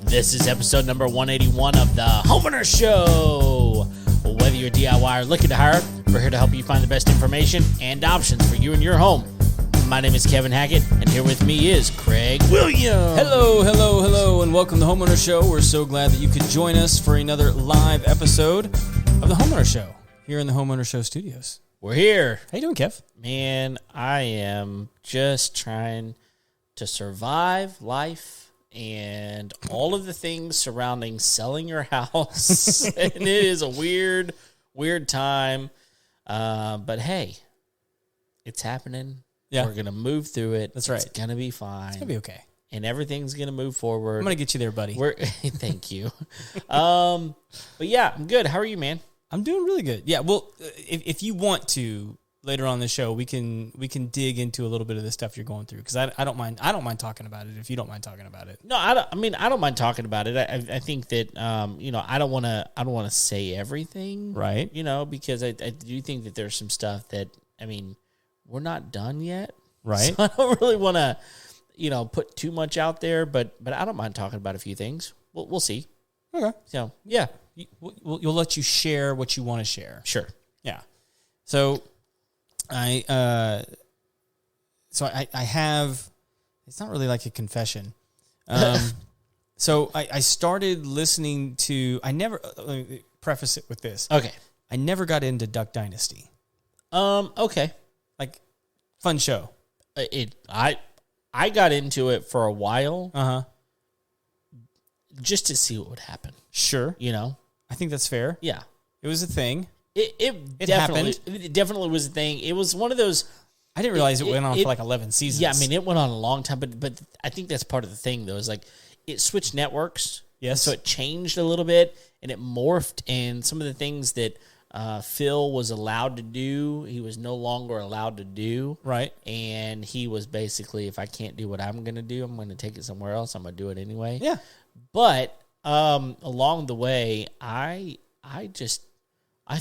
This is episode number 181 of the Homeowner Show. Whether you're a DIY or looking to hire, we're here to help you find the best information and options for you and your home. My name is Kevin Hackett, and here with me is Craig Williams. Hello, and welcome to the Homeowner Show. We're so glad that you could join us for another live episode of the Homeowner Show here in the Homeowner Show studios. We're here. How you doing, Kev? Man, I am just trying to survive life and all of the things surrounding selling your house. And it is a weird time. But hey, it's happening. Yeah. We're going to move through it. That's right. It's going to be fine. It's going to be okay. And everything's going to move forward. I'm going to get you there, buddy. Thank you. But yeah, I'm good. How are you, man? I'm doing really good. Yeah, well, if you want to, later on in the show, we can dig into a little bit of the stuff you're going through, because I don't mind talking about it if you don't mind talking about it. No, I don't mind talking about it. I think that I don't want to say everything, right? Because I do think that there's some stuff that we're not done yet, right? So I don't really want to put too much out there, but I don't mind talking about a few things. We'll see. Okay. So yeah, you'll let you share what you want to share. Sure. Yeah. So I have, it's not really like a confession. So I started listening to, let me preface it with this. Okay. I never got into Duck Dynasty. Okay. Like, fun show. I got into it for a while. Uh-huh. Just to see what would happen. Sure. I think that's fair. Yeah. It was a thing. It definitely was a thing. It was one of those. I didn't realize it went on for like 11 seasons. Yeah, it went on a long time, but I think that's part of the thing, though, is like it switched networks. Yes. So it changed a little bit, and it morphed, and some of the things that Phil was allowed to do, he was no longer allowed to do. Right. And he was basically, if I can't do what I'm going to do, I'm going to take it somewhere else. I'm going to do it anyway. Yeah. But along the way, I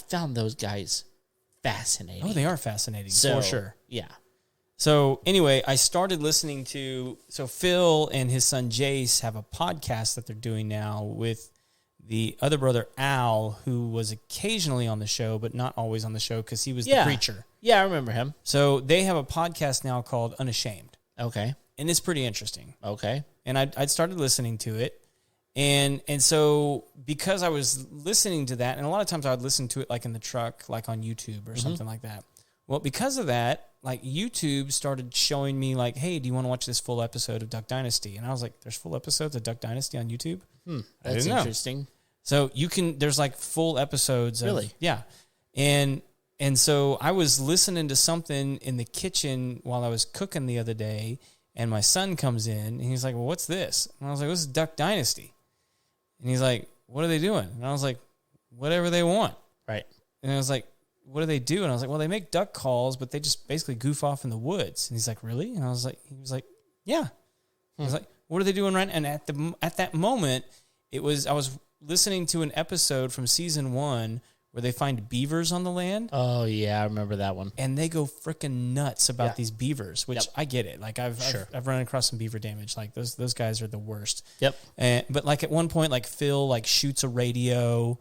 found those guys fascinating. Oh, they are fascinating, for sure. Yeah. So anyway, I started listening to, Phil and his son Jace have a podcast that they're doing now with the other brother Al, who was occasionally on the show, but not always on the show because he was the preacher. Yeah, I remember him. So they have a podcast now called Unashamed. Okay. And it's pretty interesting. Okay. And I'd started listening to it. And so because I was listening to that, and a lot of times I would listen to it like in the truck, like on YouTube or something like that. Well, because of that, like YouTube started showing me like, hey, do you want to watch this full episode of Duck Dynasty? And I was like, there's full episodes of Duck Dynasty on YouTube? That's interesting. So there's like full episodes. Really? Yeah. And so I was listening to something in the kitchen while I was cooking the other day, and my son comes in and he's like, well, what's this? And I was like, this is Duck Dynasty. And he's like, what are they doing? And I was like, whatever they want. Right. And I was like, what do they do? And I was like, well, they make duck calls, but they just basically goof off in the woods. And he's like, really? And he was like, yeah. I was like, what are they doing right now? And at that moment, I was listening to an episode from season 1 where they find beavers on the land. Oh, yeah, I remember that one. And they go freaking nuts about these beavers, which I get it. Like, I've run across some beaver damage. Like, those guys are the worst. Yep. But, like, at one point, like, Phil, like, shoots a radio,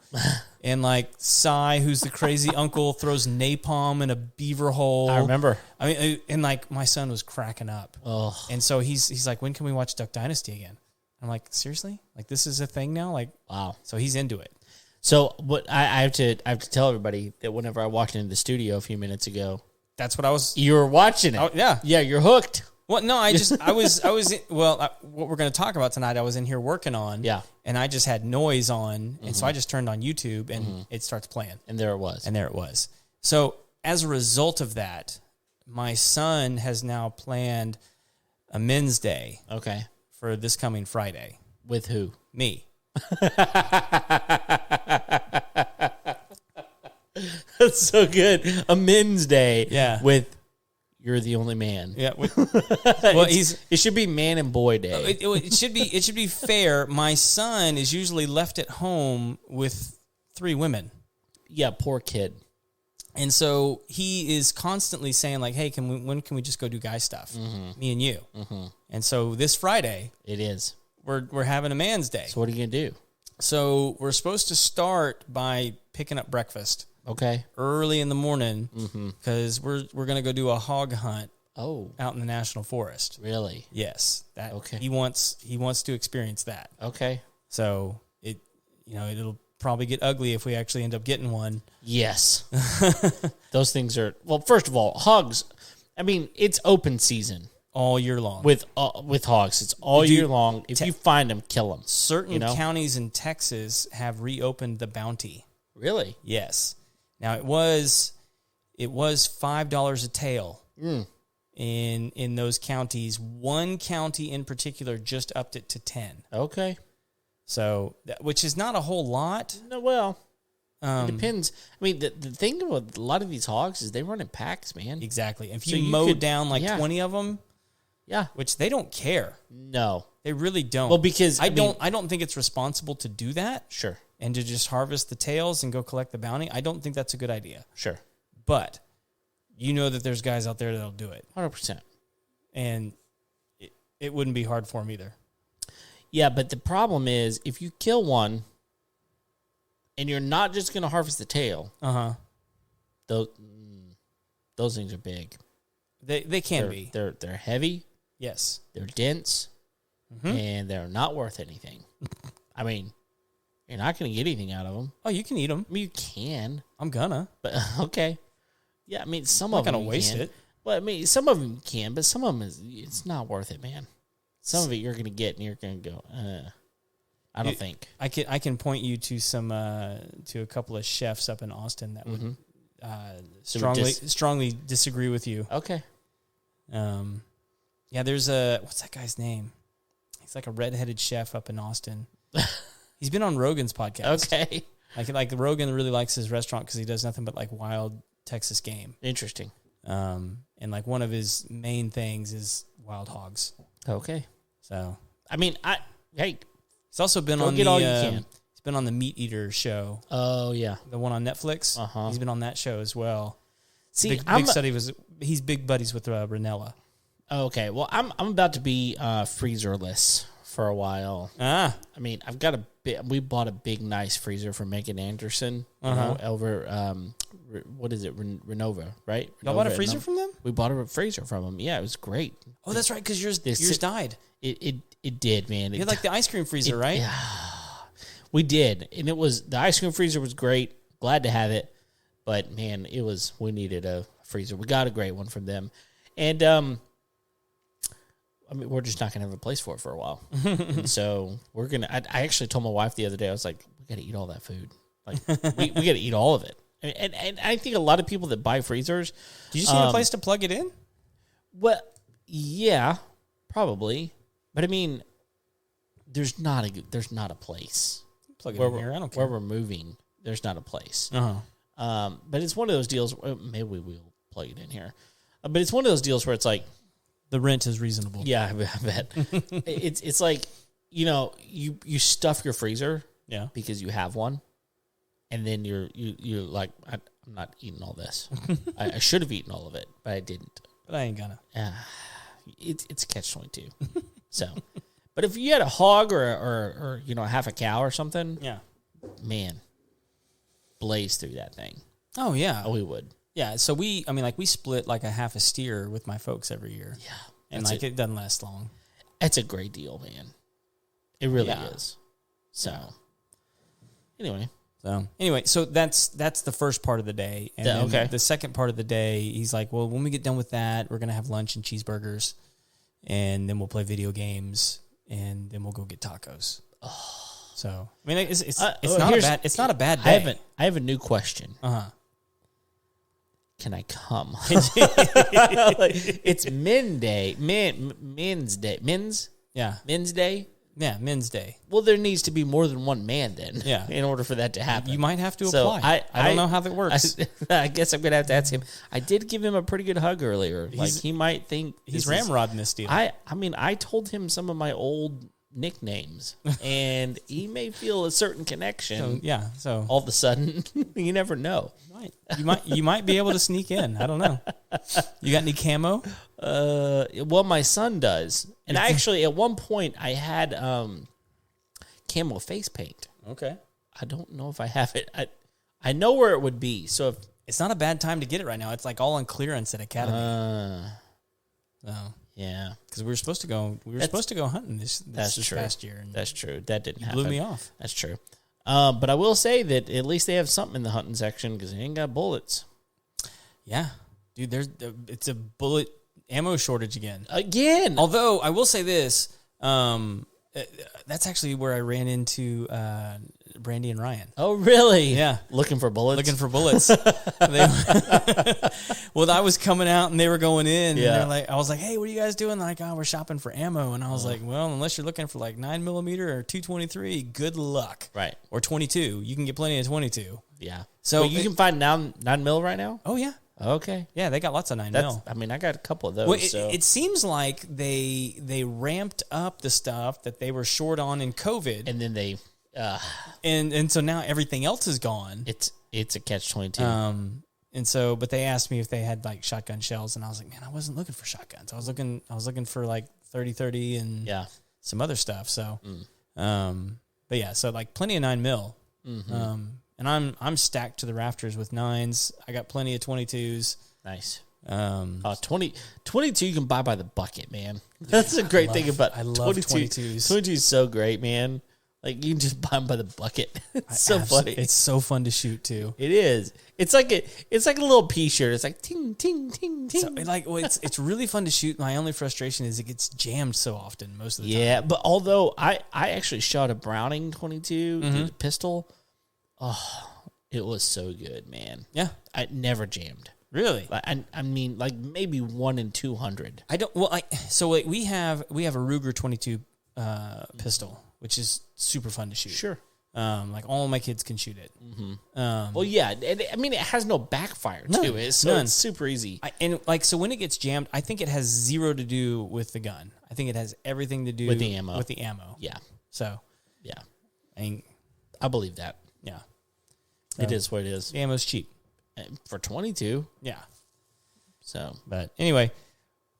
and, like, Cy, who's the crazy uncle, throws napalm in a beaver hole. I remember. And, like, my son was cracking up. Oh. And so he's like, when can we watch Duck Dynasty again? I'm like, seriously? Like, this is a thing now? Like, wow. So he's into it. So what I have to tell everybody that whenever I walked into the studio a few minutes ago, that's what I was. You were watching it. Oh, yeah. Yeah, you're hooked. Well, no, I was what we're going to talk about tonight, I was in here working on. Yeah. And I just had noise on. And so I just turned on YouTube and it starts playing. And there it was. So as a result of that, my son has now planned a men's day. Okay. For this coming Friday. With who? Me. That's so good. A men's day. Yeah. With you're the only man. Yeah. Well, it should be man and boy day. It should be fair. My son is usually left at home with 3 women. Yeah, poor kid. And so he is constantly saying like, hey, when can we just go do guy stuff? Mm-hmm. Me and you. Mm-hmm. And so this Friday. It is. we're having a man's day. So what are you gonna do? So we're supposed to start by picking up breakfast Okay. early in the morning because we're gonna go do a hog hunt Oh, out in the national forest. really? Yes, that Okay. he wants to experience that. Okay. So it'll probably get ugly if we actually end up getting one. Yes. Those things are, well, first of all, hogs, I mean, it's open season All year long. with hogs. It's all Dude, year long. If you find them, kill them. Certain counties in Texas have reopened the bounty. Really? Yes. Now it was $5 a tail in those counties. One county in particular just upped it to 10. Okay. So, which is not a whole lot. No, well, it depends. I mean, the thing about a lot of these hogs is they run in packs, man. Exactly. If So you you mow could- down like yeah. 20 of them, Yeah. which they don't care. No. They really don't. Well, because I don't think it's responsible to do that Sure. and to just harvest the tails and go collect the bounty. I don't think that's a good idea. Sure. But you know that there's guys out there that'll do it, 100%. and it wouldn't be hard for them either. Yeah, but the problem is if you kill one and you're not just going to harvest the tail, those things are big. They can be. They're heavy, Yes. they're dense, and they're not worth anything. I mean, you're not going to get anything out of them. Oh, you can eat them. I mean, you can, I'm gonna. but okay. Yeah, I mean, some I'm of not them gonna you waste can. it. Well, I mean, some of them you can, but some of them it's not worth it, man. Some of it you're going to get, and you're going to go. I don't think. I can point you to some to a couple of chefs up in Austin that would strongly disagree with you. Okay. Yeah, there's what's that guy's name? He's like a redheaded chef up in Austin. He's been on Rogan's podcast. Okay. Like Rogan really likes his restaurant because he does nothing but like wild Texas game. Interesting. And like one of his main things is wild hogs. Okay. So I mean, hey, he's also been go on get the all you can. he's been on the Meat Eater show, Oh yeah. the one on Netflix. He's been on that show as well. See, He's big buddies with Ranella. Okay. Well, I'm about to be freezerless for a while. Ah, I mean, I've got we bought a big, nice freezer from Megan Anderson. You know, over what is it, Renova, right? y'all bought a Renova, freezer from them? We bought a freezer from them. Yeah, it was great. Oh, that's right, because yours died. It did, man. You had like the ice cream freezer, right? Yeah, we did, and the ice cream freezer was great. Glad to have it, but man, we needed a freezer. We got a great one from them, and I mean, we're just not gonna have a place for it for a while. And so we're gonna. I actually told my wife the other day, I was like, we got to eat all that food. Like we got to eat all of it. And I think a lot of people that buy freezers, Do you just need a place to plug it in? well, yeah, probably, but I mean, there's not a place Plug it where in here. I don't care. where we're moving. There's not a place. Uh-huh. But it's one of those deals. Maybe we will plug it in here. But it's one of those deals where it's like, The rent is reasonable. yeah, I bet it's like, you stuff your freezer, Yeah. because you have one, and then you're like, I'm not eating all this. I should have eaten all of it, but I didn't. But I ain't gonna. It's a catch-22. So, but if you had a hog or half a cow or something, Yeah. man, blaze through that thing. Oh, yeah. Oh, we would. Yeah, so we split like a half a steer with my folks every year. Yeah. And like it doesn't last long. It's a great deal, man. It really Yeah. is. So, anyway. So that's the first part of the day. And Yeah, then okay. the second part of the day, he's like, well, when we get done with that, we're going to have lunch and cheeseburgers, and then we'll play video games, and then we'll go get tacos. Oh. So, I mean, it's not a bad day. I have a new question. Uh-huh. Can I come? It's men's day. Men's day. Yeah. Men's day. Yeah, men's day. Well, there needs to be more than one man then. Yeah. In order for that to happen. You might have to So apply. I don't know how that works. I guess I'm gonna have to ask him. I did give him a pretty good hug earlier. Like he might think He's this is- ramrodding this deal. I mean, I told him some of my old nicknames, and he may feel a certain connection. So all of a sudden, you never know. You might be able to sneak in. I don't know. You got any camo? Well, my son does, and actually, at one point, I had camo face paint. Okay. I don't know if I have it. I know where it would be. So if it's not a bad time to get it right now. It's like all on clearance at Academy. Yeah, because we were supposed to go. Supposed to go hunting this past year. And that's true. That didn't happen. Blew me off. That's true. But I will say that at least they have something in the hunting section because they ain't got bullets. Yeah, dude. It's a bullet ammo shortage again. Although I will say this, that's actually where I ran into Brandy and Ryan. Oh, really? Yeah. Looking for bullets? Well, I was coming out and they were going in. Yeah. And I was like, hey, what are you guys doing? They're like, oh, we're shopping for ammo. And I was like, well, unless you're looking for like 9mm or 223, good luck. Right. Or 22. You can get plenty of 22. Yeah. So you can find 9mm right now? Oh, yeah. Okay. Yeah, they got lots of 9mm. I mean, I got a couple of those. Well, it seems like they ramped up the stuff that they were short on in COVID. And then they... and so now everything else is gone. It's a catch-22. And so, but they asked me if they had like shotgun shells, and I was like, man, I wasn't looking for shotguns. I was looking for like 30-30 and some other stuff. So, but yeah, so like plenty of 9mm. Mm-hmm. And I'm stacked to the rafters with 9s. I got plenty of 22s. Nice. 22 you can buy by the bucket, man. That's a great thing about. I love 22s. 22 is so great, man. Like, you can just buy them by the bucket. It's so funny. It's so fun to shoot too. It is. It's like a little pea shirt. It's like ting ting ting ting. So, it's really fun to shoot. My only frustration is it gets jammed so often most of the time. Yeah, but although I actually shot a Browning 22 pistol. Oh, it was so good, man. Yeah, I never jammed. Really? I mean, like maybe 1 in 200. I don't. Well, we have a Ruger 22 pistol, which is super fun to shoot. Sure. Like all my kids can shoot it. Mm-hmm. Well, yeah. I mean, it has no backfire to it, so it's super easy. So when it gets jammed, I think it has zero to do with the gun. I think it has everything to do with the ammo. Yeah. So. Yeah. I believe that. Yeah. It is what it is. The ammo's cheap. For 22. Yeah. So. But anyway,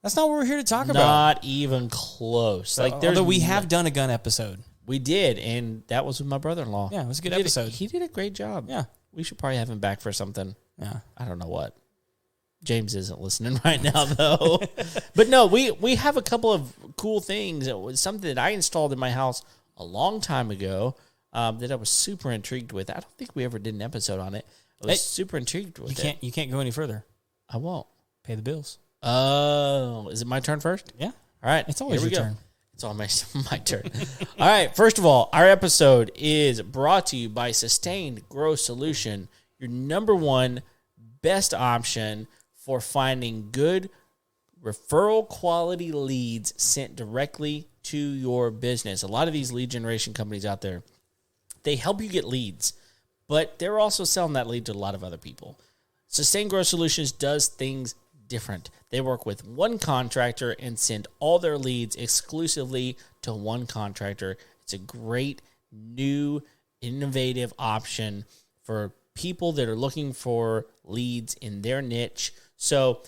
that's not what we're here to talk about. Not even close. So, although we have done a gun episode. We did, and that was with my brother-in-law. Yeah, it was a good episode. He did a great job. Yeah. We should probably have him back for something. Yeah. I don't know what. James isn't listening right now, though. But no, we have a couple of cool things. It was something that I installed in my house a long time ago that I was super intrigued with. I don't think we ever did an episode on it. I was super intrigued with it. You can't go any further. I won't. Pay the bills. Oh, is it my turn first? Yeah. All right. It's always your turn. It's all my turn. All right. First of all, our episode is brought to you by Sustained Growth Solution, your number one best option for finding good referral quality leads sent directly to your business. A lot of these lead generation companies out there, they help you get leads, but they're also selling that lead to a lot of other people. Sustained Growth Solutions does things different. They work with one contractor and send all their leads exclusively to one contractor. It's a great, new, innovative option for people that are looking for leads in their niche. So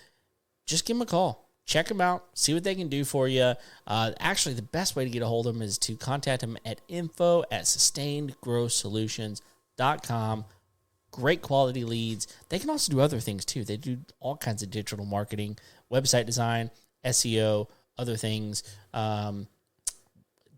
just give them a call. Check them out. See what they can do for you. Actually, the best way to get a hold of them is to contact them at info@sustainedgrowthsolutions.com. Great quality leads. They can also do other things too. They do all kinds of digital marketing, website design, SEO, other things.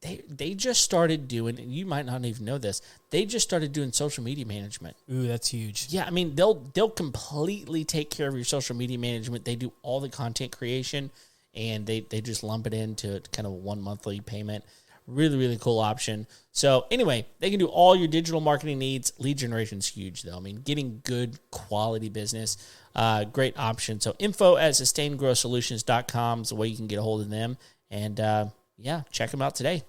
They just started doing, and you might not even know this, they just started doing social media management. Ooh, that's huge. Yeah, I mean, they'll completely take care of your social media management. They do all the content creation, and they just lump it into kind of one monthly payment. Really, really cool option. So anyway, they can do all your digital marketing needs. Lead generation is huge, though. I mean, getting good quality business, great option. So info@sustainedgrowthsolutions.com is the way you can get a hold of them. And check them out today.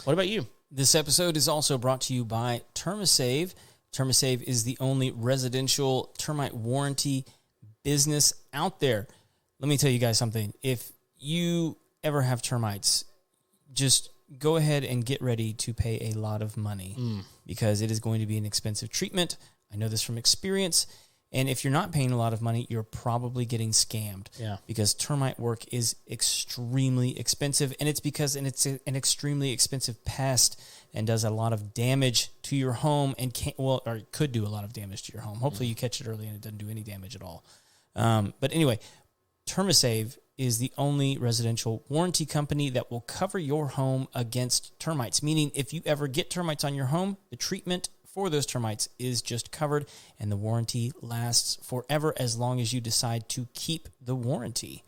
What about you? This episode is also brought to you by TermaSave. TermaSave is the only residential termite warranty business out there. Let me tell you guys something. If you ever have termites, just go ahead and get ready to pay a lot of money because it is going to be an expensive treatment. I know this from experience. And if you're not paying a lot of money, you're probably getting scammed. Yeah. Because termite work is extremely expensive, and it's because it's an extremely expensive pest and does a lot of damage to your home and could do a lot of damage to your home. Hopefully you catch it early and it doesn't do any damage at all. But anyway, TermaSave is the only residential warranty company that will cover your home against termites, meaning if you ever get termites on your home, the treatment for those termites is just covered, and the warranty lasts forever as long as you decide to keep the warranty.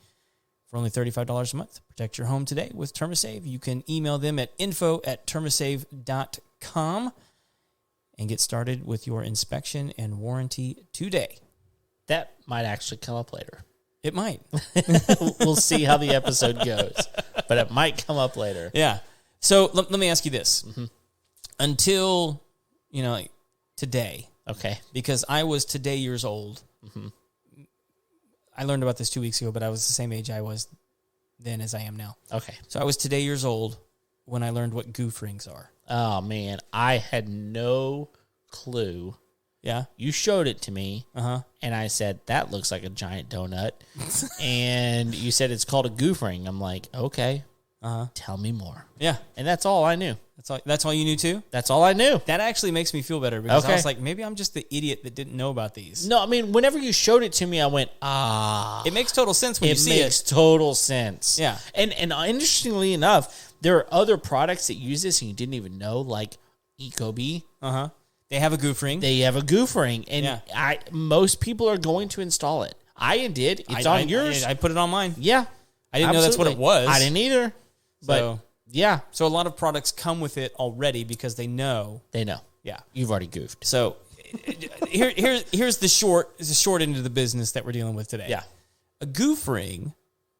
For only $35 a month, protect your home today with TermaSave. You can email them at info@termasave.com and get started with your inspection and warranty today. That might actually come up later. It might. We'll see how the episode goes, but it might come up later. Yeah. So let me ask you this. Until, like today, Okay. because I was today years old. I learned about this 2 weeks ago, but I was the same age I was then as I am now. Okay. So I was today years old when I learned what goof rings are. Oh, man. I had no clue. Yeah. You showed it to me, Uh-huh. and I said, that looks like a giant donut. And you said it's called a goof ring. I'm like, okay. Tell me more. Yeah. And that's all I knew. That's all you knew too? That's all I knew. That actually makes me feel better because I Okay. was like, maybe I'm just the idiot that didn't know about these. No, I mean, whenever you showed it to me, I went, It makes total sense when you see It makes it. total sense. Yeah. And interestingly enough, there are other products that use this and you didn't even know, like Ecobee. Uh-huh. They have a goof ring. They have a goof ring, and Yeah. most people are going to install it. I did. It's on yours. I put it on mine. Yeah. I didn't know that's what it was. I didn't either. But So- yeah, So a lot of products come with it already because they know. they know. Yeah. You've already goofed. So here's the short end of the business that we're dealing with today. Yeah. A goof ring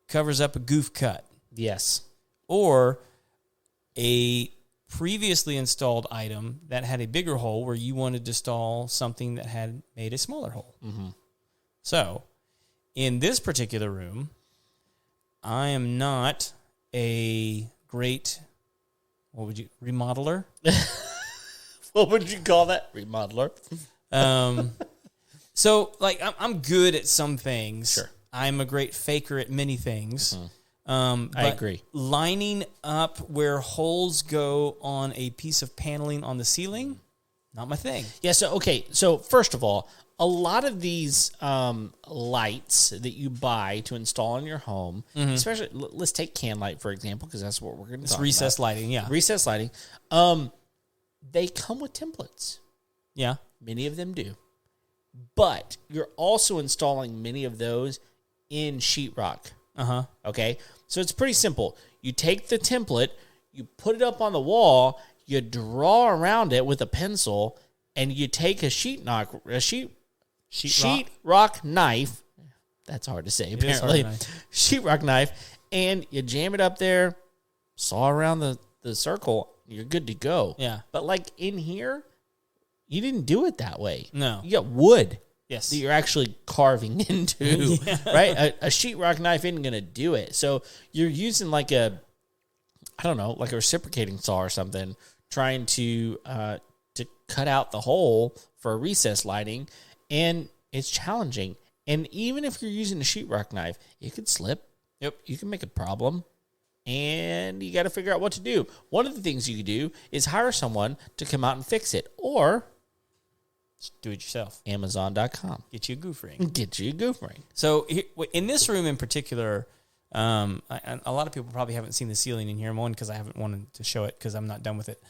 covers up a goof cut Yes. or a previously installed item that had a bigger hole where you wanted to install something that had made a smaller hole. So in this particular room, I am not a great, remodeler? What would you call that? Remodeler. So, I'm good at some things. Sure. I'm a great faker at many things. I But agree. lining up where holes go on a piece of paneling on the ceiling, not my thing. Yeah. So first of all, a lot of these lights that you buy to install in your home, especially let's take can light for example, because that's what we're going to talk Recessed about. lighting, yeah. Recessed lighting. They come with templates. Yeah. Many of them do. But you're also installing many of those in sheetrock. Uh-huh. Okay? So it's pretty simple. You take the template, you put it up on the wall, you draw around it with a pencil, and you take a sheetrock knife. That's hard to say, apparently. Sheetrock knife, and you jam it up there, saw around the circle, you're good to go. Yeah. But like in here, you didn't do it that way. No. You got wood. Yes. That you're actually carving into, right? A sheetrock knife isn't going to do it. So you're using like a reciprocating saw or something, trying to cut out the hole for recessed lighting, and it's challenging. And even if you're using a sheetrock knife, it could slip. Yep. You can make a problem, and you got to figure out what to do. One of the things you could do is hire someone to come out and fix it, or do it yourself. Amazon.com. Get you a goof ring. Get you a goof ring. So in this room in particular, a lot of people probably haven't seen the ceiling in here. One, because I haven't wanted to show it because I'm not done with it.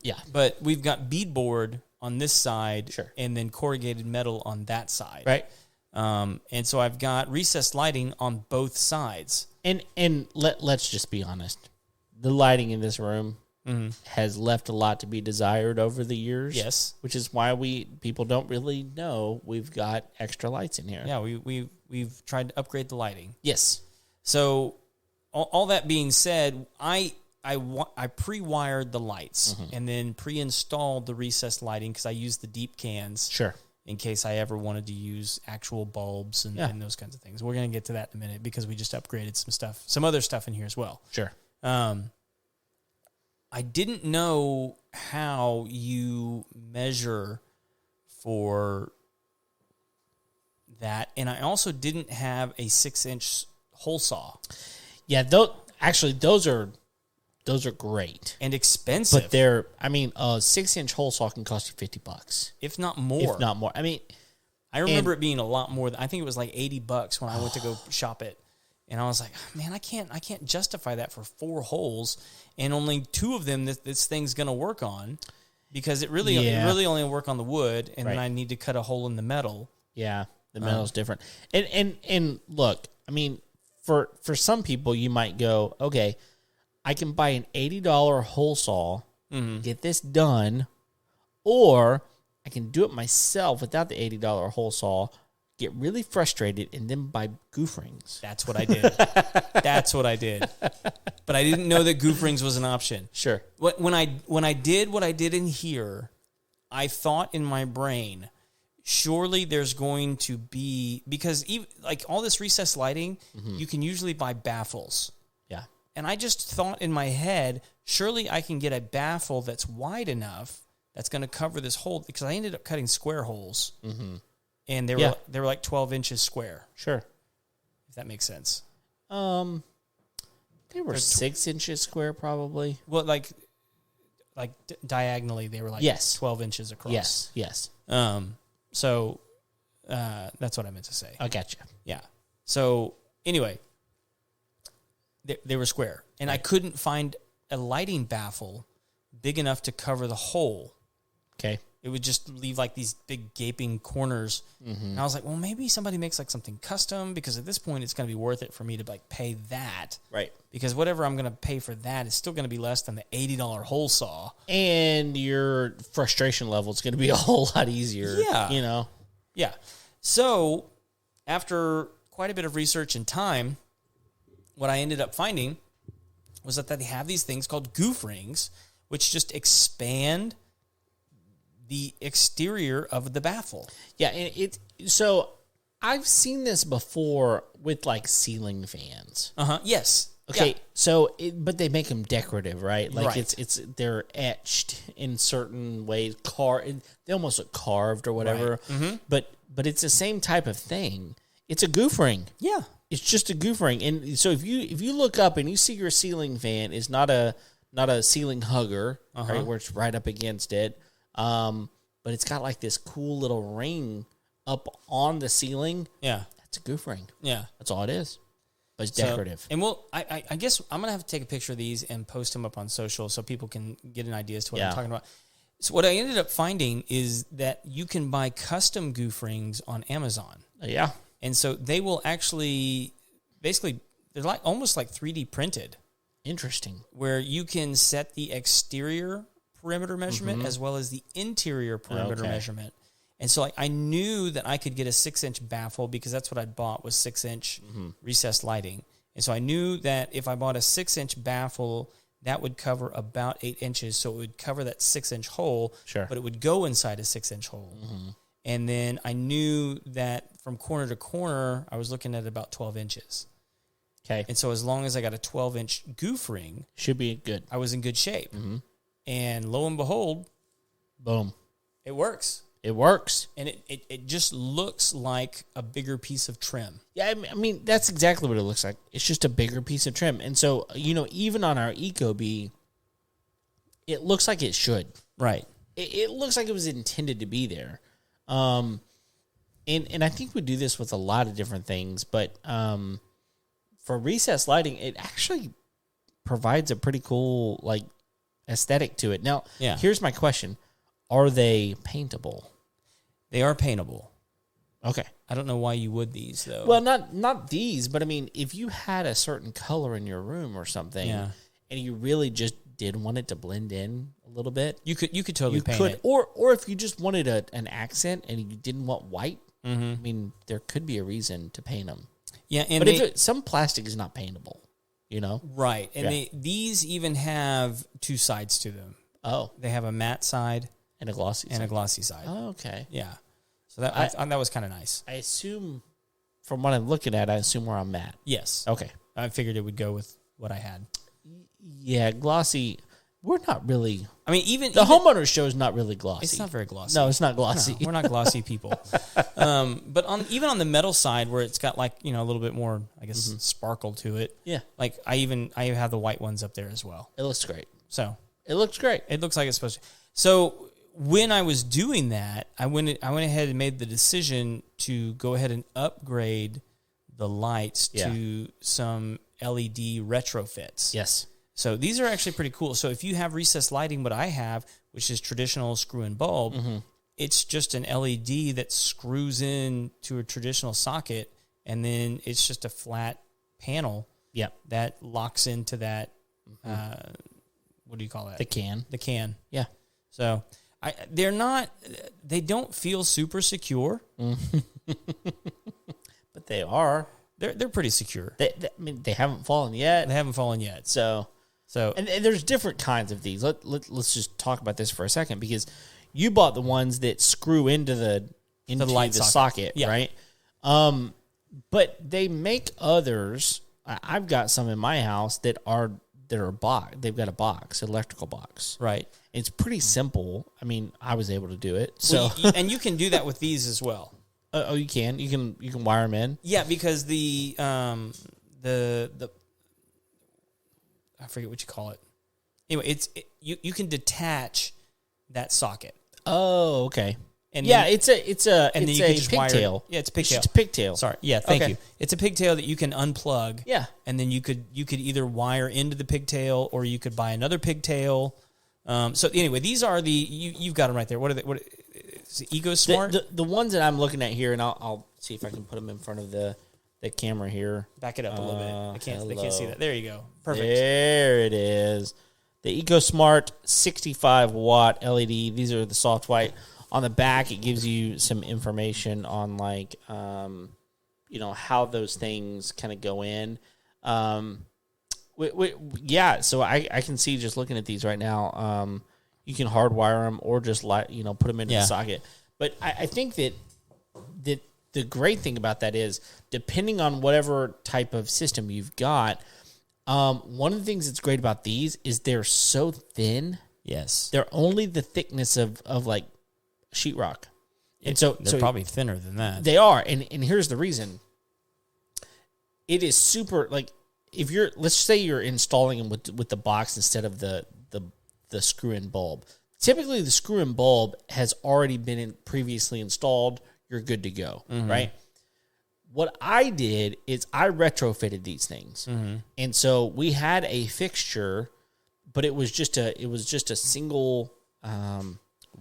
Yeah. But we've got beadboard on this side, Sure. and then corrugated metal on that side. Right. And so I've got recessed lighting on both sides. And let's just be honest. The lighting in this room has left a lot to be desired over the years. Yes. Which is why people don't really know we've got extra lights in here. Yeah, we've tried to upgrade the lighting. Yes. So all that being said, I pre-wired the lights and then pre-installed the recessed lighting because I used the deep cans. Sure. In case I ever wanted to use actual bulbs and those kinds of things. We're going to get to that in a minute because we just upgraded some other stuff in here as well. Sure. I didn't know how you measure for that, and I also didn't have a 6-inch hole saw. Yeah, those are great And expensive. but they're. I mean, a 6-inch hole saw can cost you $50, if not more. if not more. I mean, I remember it being a lot more. I think it was like $80 when I went to go shop it. And I was like, man, I can't justify that for 4 holes and only 2 of them this thing's going to work on, because it really only work on the wood, and then I need to cut a hole in the metal. yeah, the metal's different. And look, I mean, for some people, you might go, okay, I can buy an $80 hole saw, get this done, or I can do it myself without the $80 hole saw, get really frustrated, and then buy goof rings. That's what I did. That's what I did. But I didn't know that goof rings was an option. Sure. When I did what I did in here, I thought in my brain, surely there's going to be, because even, like all this recessed lighting, you can usually buy baffles. Yeah. And I just thought in my head, surely I can get a baffle that's wide enough that's going to cover this hole, because I ended up cutting square holes. And they were like 12 inches square. Sure. If that makes sense. They were 6 inches square, probably. Well, like diagonally, they were like 12 inches across. Yes. So that's what I meant to say. I gotcha. Yeah. So anyway, they were square, and I couldn't find a lighting baffle big enough to cover the hole. Okay. It would just leave like these big gaping corners. And I was like, well, maybe somebody makes like something custom, because at this point it's going to be worth it for me to like pay that. Right. Because whatever I'm going to pay for that is still going to be less than the $80 hole saw. And your frustration level is going to be a whole lot easier. Yeah. You know? Yeah. So after quite a bit of research and time, what I ended up finding was that they have these things called goof rings, which just expand the exterior of the baffle. Yeah, and so I've seen this before with like ceiling fans. Yes. Okay, Yeah. so but they make them decorative, right? Like Right. it's they're etched in certain ways, they almost look carved or whatever. Right. But it's the same type of thing. It's a goof ring. Yeah. It's just a goof ring. And so if you look up and you see your ceiling fan is not a ceiling hugger, right, where it's right up against it. But it's got like this cool little ring up on the ceiling. Yeah. That's a goof ring. Yeah. That's all it is. But it's decorative. And I guess I'm going to have to take a picture of these and post them up on social so people can get an idea as to what I'm talking about. So what I ended up finding is that you can buy custom goof rings on Amazon. Yeah. And so they will actually, basically, they're like almost like 3D printed. Interesting. Where you can set the exterior perimeter measurement as well as the interior perimeter measurement. And so I knew that I could get a 6-inch baffle, because that's what I bought was 6-inch recessed lighting. And so I knew that if I bought a 6-inch baffle, that would cover about 8 inches. So it would cover that 6-inch hole, but it would go inside a 6-inch hole. And then I knew that from corner to corner, I was looking at about 12 inches. Okay. And so as long as I got a 12-inch goof ring, Should be good. I was in good shape. And lo and behold, Boom. it works. It works. And it just looks like a bigger piece of trim. Yeah, I mean, that's exactly what it looks like. It's just a bigger piece of trim. And so, even on our Ecobee, it looks like it should. Right. It looks like it was intended to be there. And I think we do this with a lot of different things, but for recessed lighting, it actually provides a pretty cool, like, aesthetic to it. Now, here's my question. Are they paintable? They are paintable. Okay. I don't know why you would these, though. Well, not these, but I mean, if you had a certain color in your room or something, and you really just did want it to blend in a little bit, you could totally paint it. Or if you just wanted an accent and you didn't want white, I mean, there could be a reason to paint them. Yeah, and but some plastic is not paintable, right? And these even have 2 sides to them. Oh, they have a matte side and a glossy side. Oh, okay. Yeah. So that was kind of nice. I assume, from what I'm looking at, we're on matte. Yes. Okay. I figured it would go with what I had. Yeah, glossy. we're not really. I mean, even the Homeowners Show is not really glossy. It's not very glossy. No, it's not glossy. No, we're not glossy people. But even on the metal side, where it's got like, you know, a little bit more, I guess, sparkle to it. Yeah. Like I have the white ones up there as well. It looks great. So it looks great. It looks like it's supposed to. So when I was doing that, I went ahead and made the decision to go ahead and upgrade the lights to some LED retrofits. Yes. So these are actually pretty cool. So if you have recessed lighting, what I have, which is traditional screw and bulb, it's just an LED that screws in to a traditional socket, and then it's just a flat panel that locks into that, what do you call that? The can. The can. Yeah. So they don't feel super secure. But they are. They're pretty secure. I mean, they haven't fallen yet. They haven't fallen yet. So and there's different kinds of these. Let's just talk about this for a second, because you bought the ones that screw into the light socket, right? But they make others. I've got some in my house that are box. They've got a box, electrical box, right? It's pretty simple. I mean, I was able to do it. So and you can do that with these as well. Oh, you can. You can wire them in. Yeah, because the I forget what you call it. Anyway, you can detach that socket. Oh, okay. And yeah, then, it's a pigtail. Yeah, it's a pigtail. It's a pigtail. Sorry. Yeah, thank you. It's a pigtail that you can unplug. Yeah. And then you could either wire into the pigtail, or you could buy another pigtail. So anyway, these are you've got them right there. What are they? What is it, EcoSmart? The ones that I'm looking at here, and I'll see if I can put them in front of the camera here. Back it up a little bit. They can't see that. There you go. Perfect. There it is. The EcoSmart 65 watt LED. These are the soft white. On the back, it gives you some information on like, how those things kind of go in. Yeah, so I can see just looking at these right now. You can hardwire them or just put them into the socket. But I think that the great thing about that is, depending on whatever type of system you've got, one of the things that's great about these is they're so thin. Yes, they're only the thickness of like sheetrock, and so they're probably thinner than that. They are, and here's the reason. It is super, like, if let's say you're installing them with the box instead of the screw-in bulb. Typically, the screw-in bulb has already been previously installed. You're good to go, right? What I did is I retrofitted these things, and so we had a fixture, but it was just a single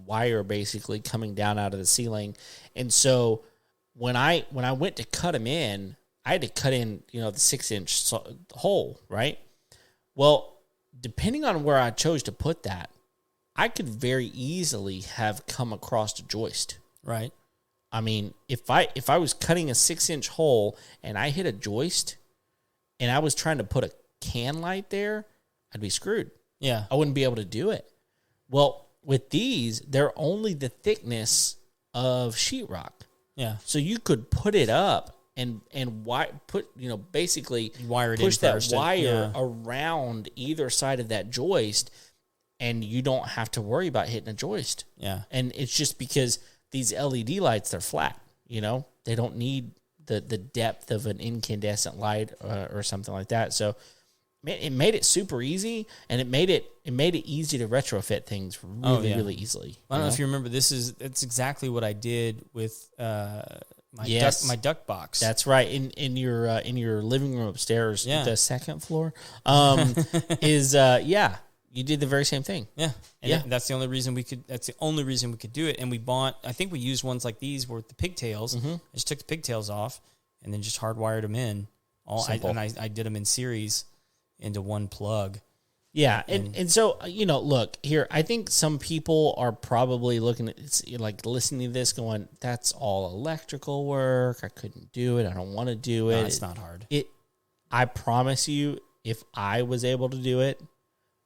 wire basically coming down out of the ceiling, and so when I went to cut them in, I had to cut in the 6-inch hole, right? Well, depending on where I chose to put that, I could very easily have come across a joist, right? I mean, if I was cutting a 6-inch hole and I hit a joist and I was trying to put a can light there, I'd be screwed. Yeah. I wouldn't be able to do it. Well, with these, they're only the thickness of sheetrock. Yeah. So you could put it up and basically wire it push in that first wire around either side of that joist, and you don't have to worry about hitting a joist. Yeah. And it's just because these LED lights, they're flat. They don't need the depth of an incandescent light or something like that. So it made it super easy, and it made it easy to retrofit things really easily. I don't know if you remember. It's exactly what I did with my duck box. That's right. In your living room upstairs, the second floor, you did the very same thing. Yeah. And that's the only reason we could do it. And I think we used ones like these with the pigtails. I just took the pigtails off and then just hardwired them in. I did them in series into one plug. Yeah. And so, look here, I think some people are probably looking at listening to this going, that's all electrical work. I couldn't do it. I don't want to do it. No, it's not hard. I promise you, if I was able to do it,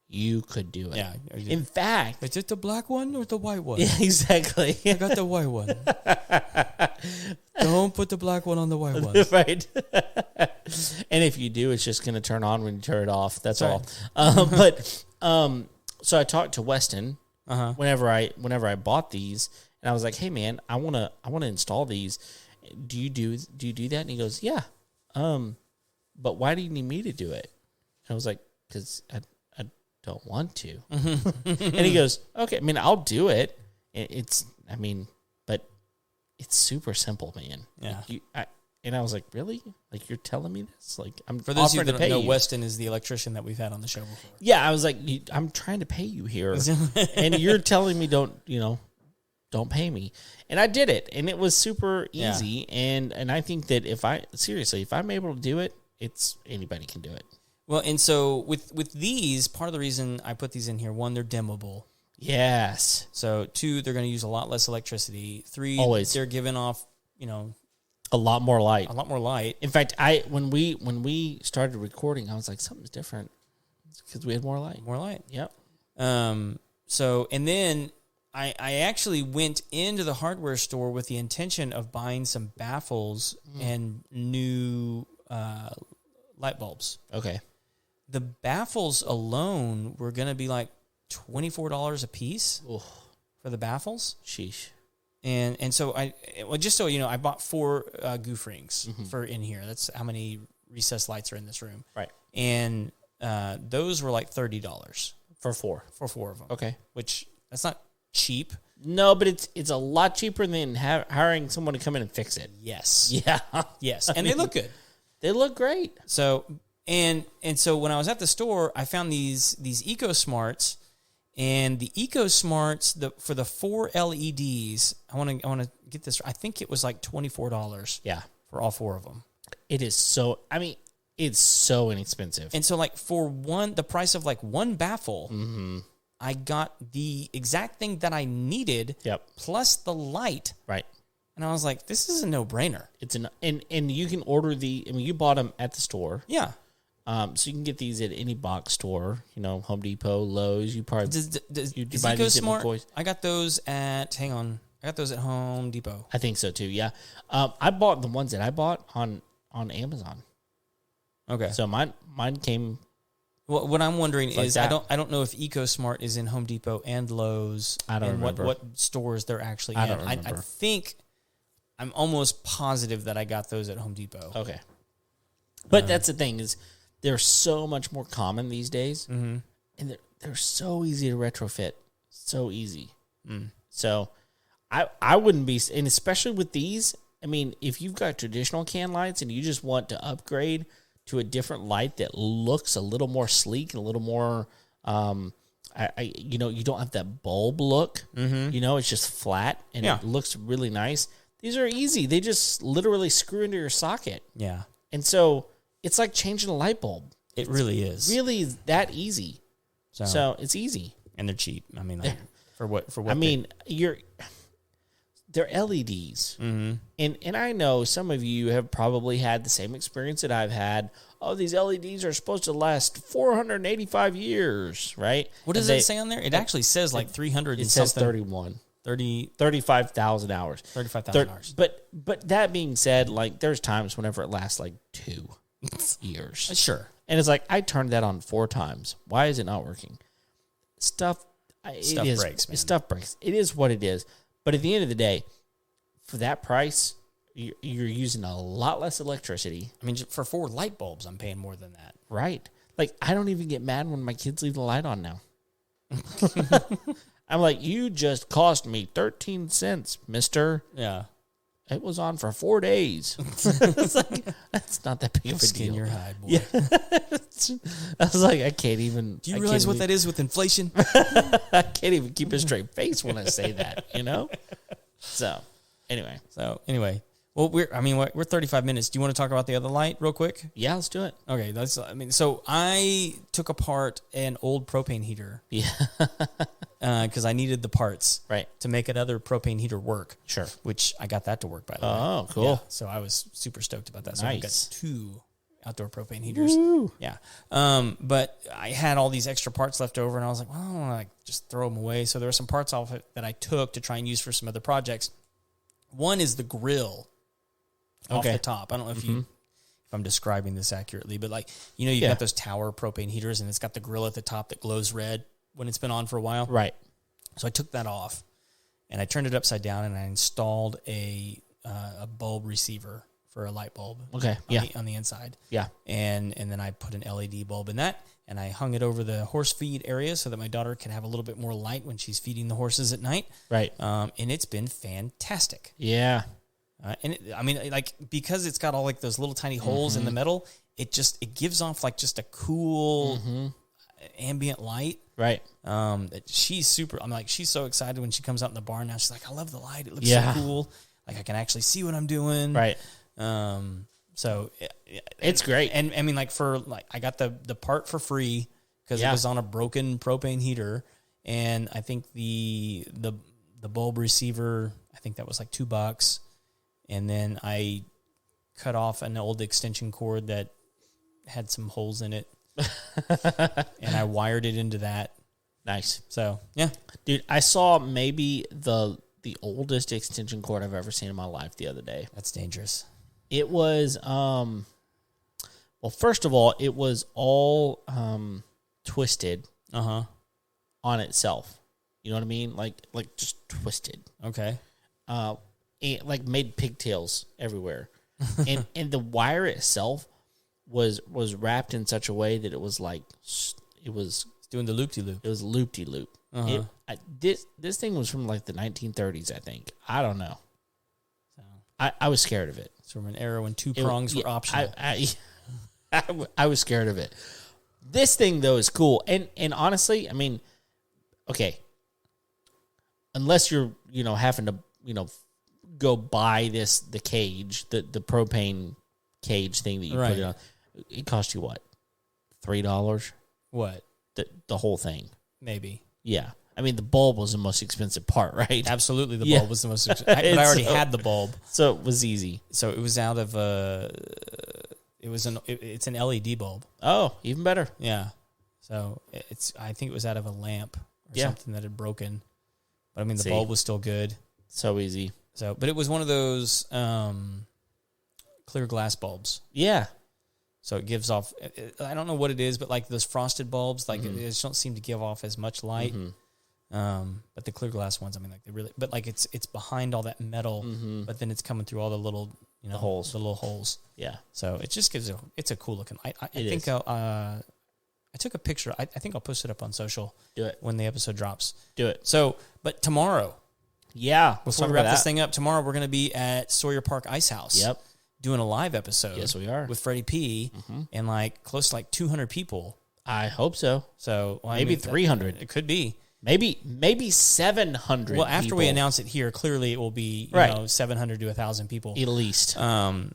you could do it. Yeah. In fact, is it the black one or the white one? Yeah, exactly. I got the white one. Don't put the black one on the white one. Right. And if you do, it's just going to turn on when you turn it off. That's all. so I talked to Weston Uh-huh. whenever I bought these, and I was like, "Hey man, I wanna install these. Do you do that?" And he goes, "Yeah." But why do you need me to do it? And I was like, "Because I don't want to." And he goes, "Okay, I mean, I'll do it. But it's super simple, man." Yeah. And I was like, "Really? Like, you're telling me this? Like, I'm For those of you offering to that pay don't know, you." Weston is the electrician that we've had on the show before. Yeah, I was like, "I'm trying to pay you here, and you're telling me don't pay me." And I did it, and it was super easy. Yeah. And I think that if I'm able to do it, anybody can do it. Well, and so with these, part of the reason I put these in here, one, they're dimmable. Yes. So 2, they're going to use a lot less electricity. 3, always they're giving off, a lot more light. A lot more light. In fact, when we started recording, I was like, something's different because we had more light. More light. Yep. So, and then I actually went into the hardware store with the intention of buying some baffles and new light bulbs. Okay. The baffles alone were going to be like $24 a piece for the baffles. Sheesh. And so just so you know, I bought 4 goof rings for in here. That's how many recessed lights are in this room. Right. And those were like $30 for 4. For 4 of them. Okay. Which that's not cheap. No, but it's a lot cheaper than hiring someone to come in and fix it. Yes. Yeah. Yes. And they look good. They look great. So and so when I was at the store, I found these Eco Smarts, and the Eco Smarts for the 4 LEDs. I want to get this. I think it was like $24. Yeah, for all 4 of them. It is so. I mean, it's so inexpensive. And so, like for the price of like one baffle, I got the exact thing that I needed. Yep. Plus the light. Right. And I was like, this is a no-brainer. And you can order you bought them at the store. Yeah. So you can get these at any box store, Home Depot, Lowe's. You probably you buy these at Smart? McCoy's. I got those at Home Depot. I think so too. Yeah. I bought the ones that I bought on Amazon. Okay. So mine came. Well, what I'm wondering is that. I don't know if EcoSmart is in Home Depot and Lowe's. I don't remember what stores they're actually in. I don't remember. I think I'm almost positive that I got those at Home Depot. Okay. But that's the thing is they're so much more common these days, and they're so easy to retrofit, so easy. So I wouldn't be, and especially with these. I mean, if you've got traditional can lights and you just want to upgrade to a different light that looks a little more sleek and a little more, you don't have that bulb look. It's just flat and it looks really nice. These are easy. They just literally screw into your socket. Yeah. And so it's like changing a light bulb. It really is. Really that easy. So it's easy. And they're cheap. I mean, like, for what I mean, they're LEDs. And I know some of you have probably had the same experience that I've had. Oh, these LEDs are supposed to last 485 years, right? What does it say on there? It actually says like 300 It says 31. 35,000 hours. 35,000 hours. But that being said, like there's times whenever it lasts like 2 years. Sure. And it's like I turned that on 4 times. Why is it not working? Stuff breaks, man. Stuff breaks. It is what it is. But at the end of the day, for that price, you're using a lot less electricity. I mean, for 4 light bulbs, I'm paying more than that. Right. Like I don't even get mad when my kids leave the light on now. I'm like, you just cost me 13 cents, mister. Yeah. It was on for 4 days. It's like, that's not that big of a Skin deal. your hide, boy. Yeah. I was like, I can't even. Do you realize what that is with inflation? I can't even keep a straight face when I say that, So, anyway. Well, we're 35 minutes. Do you want to talk about the other light real quick? Yeah, let's do it. Okay, so I took apart an old propane heater. Yeah. Because I needed the parts right to make another propane heater work. Sure. Which I got that to work, by the way. Oh, cool. Yeah, so I was super stoked about that. So nice. I've got 2 outdoor propane heaters. Woo. Yeah. But I had all these extra parts left over, and I was like, well, I don't want to just throw them away. So there were some parts off it that I took to try and use for some other projects. One is the grill off the top. I don't know if I'm describing this accurately, but like, you've got those tower propane heaters, and it's got the grill at the top that glows red. when it's been on for a while. Right. So I took that off, and I turned it upside down, and I installed a bulb receiver for a light bulb. Okay. On the inside. Yeah. And then I put an LED bulb in that, and I hung it over the horse feed area so that my daughter can have a little bit more light when she's feeding the horses at night. Right. And it's been fantastic. Yeah. Because it's got all like those little tiny holes in the metal, it gives off like just a cool ambient light. Right. She's so excited when she comes out in the barn now. She's like, I love the light. It looks so cool. Like I can actually see what I'm doing. Right. So it's great. And I mean, I got the part for free because it was on a broken propane heater. And I think the bulb receiver, I think that was like $2. And then I cut off an old extension cord that had some holes in it. And I wired it into that. Nice. So, yeah. Dude, I saw maybe the oldest extension cord I've ever seen in my life the other day. That's dangerous. It was, first of all, it was all twisted on itself. You know what I mean? Like just twisted. Okay. Like made pigtails everywhere. and the wire itself was wrapped in such a way that it was like, it was doing the loop-de-loop. It was loop-de-loop. This thing was from like the 1930s, I think. I don't know. So I was scared of it. It's from an era when two prongs were optional. I was scared of it. This thing though is cool, and honestly, I mean, okay, unless you're having to go buy the cage, the propane cage thing that you put it on, it cost you what, $3? What? The whole thing, maybe. Yeah. I mean, the bulb was the most expensive part, right? Absolutely, the bulb was the most expensive. But I already had the bulb. So it was easy. So it was out of it's an LED bulb. Oh, even better. Yeah. So I think it was out of a lamp or something that had broken. But I mean, the bulb was still good. So easy. But it was one of those clear glass bulbs. Yeah. So it gives off, I don't know what it is, but like those frosted bulbs, like they just don't seem to give off as much light. But the clear glass ones, I mean, like they really, but like it's behind all that metal, but then it's coming through all the little, the holes, the little holes. Yeah. So it just gives it's a cool looking. I think I took a picture. I think I'll post it up on social. Do it when the episode drops. Do it. So, but tomorrow, before we wrap this thing up, tomorrow we're going to be at Sawyer Park Ice House. Yep. Doing a live episode. Yes, we are. With Freddie P. And like close to like 200 people. I hope so. So maybe 300. It could be. Maybe 700. Well, after we announce it here, clearly it will be 700 to 1,000 people at least. But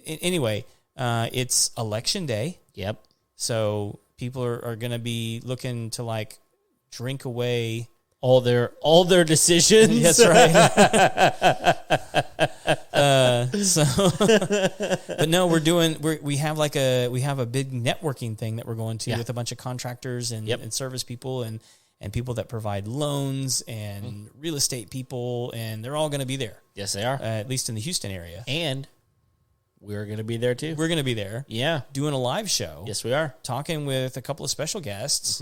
anyway, it's election day. Yep. So people are going to be looking to like drink away all their decisions. That's right. But no, we have a big networking thing that we're going to with a bunch of contractors and service people and people that provide loans and real estate people, and they're all going to be there. Yes, they are. At least in the Houston area. And we're going to be there too. We're going to be there. Yeah. Doing a live show. Yes, we are. Talking with a couple of special guests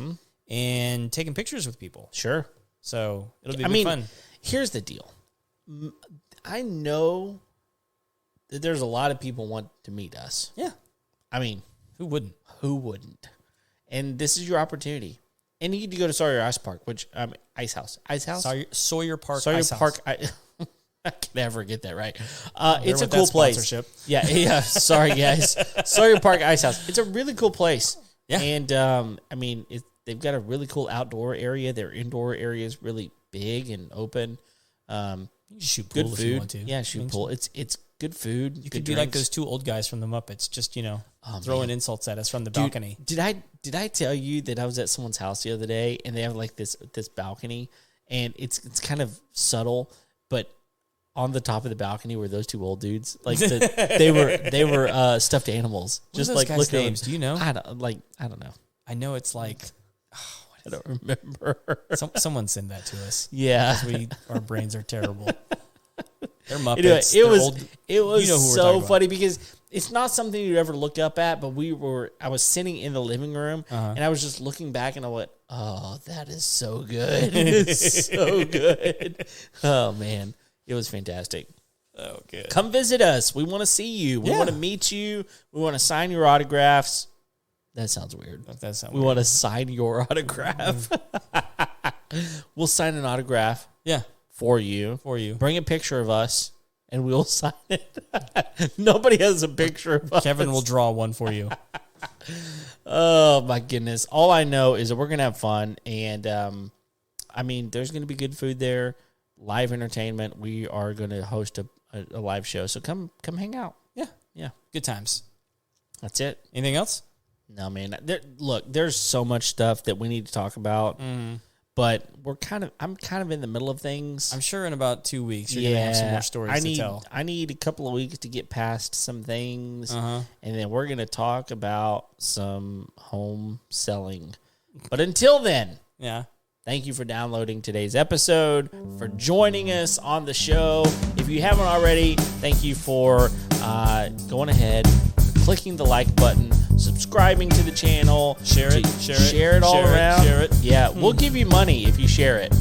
and taking pictures with people. Sure. So it'll be fun. Here's the deal. I know that there's a lot of people want to meet us. Yeah. I mean, who wouldn't? And this is your opportunity. And you need to go to Sawyer Ice Park, Ice House. Sawyer Park Ice House. I can never get that right. It's a cool place. Yeah. Sorry, guys. Sawyer Park Ice House. It's a really cool place. Yeah. And they've got a really cool outdoor area. Their indoor area is really big and open. You can shoot good pool food. If you want to. Yeah, shoot pool. It's good food. You could be like those two old guys from the Muppets, just throwing insults at us from the balcony. Did I tell you that I was at someone's house the other day and they have like this balcony and it's kind of subtle, but on the top of the balcony were those two old dudes. Like they were stuffed animals. What just like look names. Do you know? I don't know. I know it's like I don't remember. Someone send that to us. Yeah, our brains are terrible. They're Muppets. It was so funny because it's not something you ever look up at, but I was sitting in the living room and I was just looking back and I went, oh, that is so good. It's so good. Oh man, it was fantastic. Oh, good. Come visit us. We want to see you. We want to meet you. We want to sign your autographs. That sounds weird. We want to sign your autograph. We'll sign an autograph. Yeah. For you. Bring a picture of us, and we'll sign it. Nobody has a picture of us. Kevin will draw one for you. Oh, my goodness. All I know is that we're going to have fun, and, I mean, there's going to be good food there, live entertainment. We are going to host a live show, so come hang out. Yeah. Good times. That's it. Anything else? No, man. Look, there's so much stuff that we need to talk about. But I'm kind of in the middle of things. I'm sure in about 2 weeks you're gonna have some more stories to tell. I need a couple of weeks to get past some things, and then we're gonna talk about some home selling. But until then, thank you for downloading today's episode, for joining us on the show. If you haven't already, thank you for going ahead, clicking the like button, subscribing to the channel, share it all around. Share it. Yeah, we'll give you money if you share it.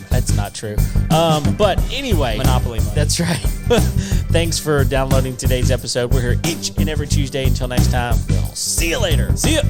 That's not true. But anyway, Monopoly money. That's right. Thanks for downloading today's episode. We're here each and every Tuesday. Until next time, we'll see you later. See ya.